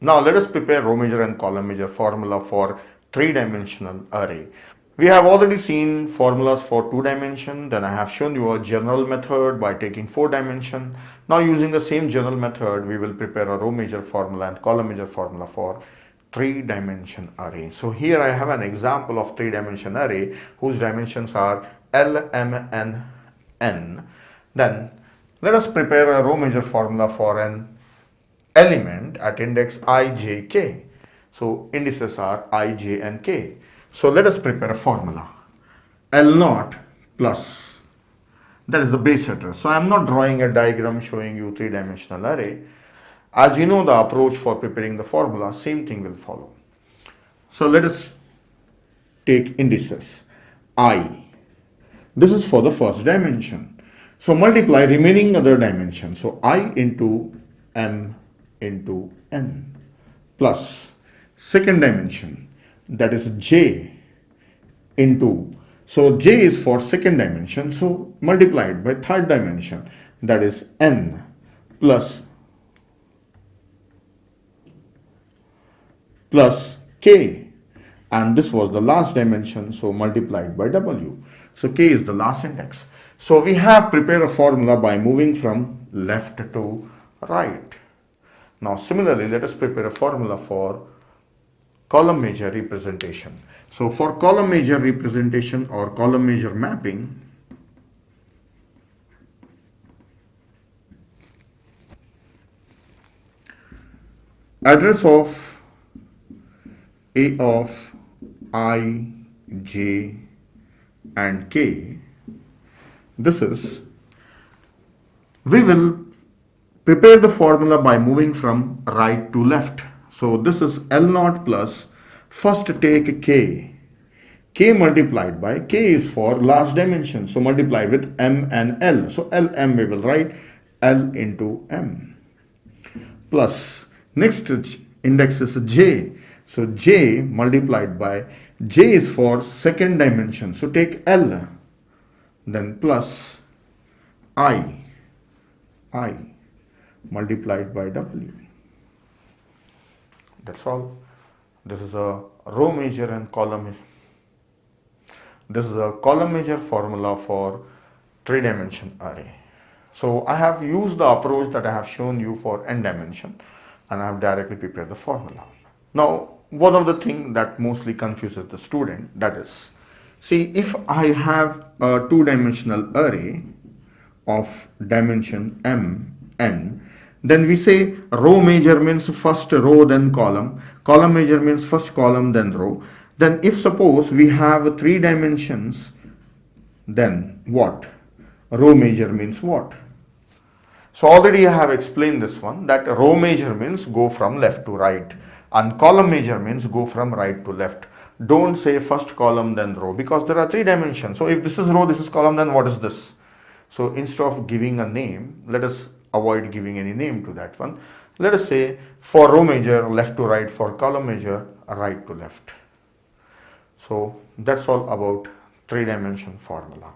Now let us prepare row measure and column measure formula for three-dimensional array. We have already seen formulas for 2 dimension, then I have shown you a general method by taking 4 dimension. Now using the same general method, we will prepare a row measure formula and column measure formula for 3-dimension array. So here I have an example of 3-dimension array whose dimensions are L, M, N, N. Then let us prepare a row measure formula for an element at index I, J, K. So indices are I, J and K. So let us prepare a formula. L0 plus, that is the base address. So I am not drawing a diagram showing you 3-dimensional array. As you know the approach for preparing the formula, same thing will follow. So let us take indices. I. This is for the first dimension. So multiply remaining other dimension. So I into M into N plus second dimension, that is J into, so J is for second dimension, so multiplied by third dimension, that is N plus K, and this was the last dimension, so multiplied by W. So K is the last index. So we have prepared a formula by moving from left to right. Now similarly, let us prepare a formula for column measure representation. So for column measure representation or column measure mapping, address of A of I, J and K, this is, we will prepare the formula by moving from right to left. So this is L0 plus, first take K. K multiplied by, K is for last dimension, so multiply with M and L. So LM we will write L into M. Plus, next index is J. So J multiplied by, J is for second dimension, so take L. Then plus I multiplied by W. That's all. This is a row measure and column. This is a column measure formula for 3-dimension array. So I have used the approach that I have shown you for n dimension, and I have directly prepared the formula. Now, one of the things that mostly confuses the student, that is, see, if I have a 2-dimensional array of dimension m, n, then we say row measure means first row then column, column measure means first column then row. Then if suppose we have 3 dimensions, then what? Row measure means what? So already I have explained this one, that row measure means go from left to right and column measure means go from right to left. Don't say first column then row, because there are 3 dimensions. So if this is row, this is column, then what is this? So instead of giving a name, let us avoid giving any name to that one. Let us say for row measure left to right, for column measure right to left. So that's all about 3-dimension formula.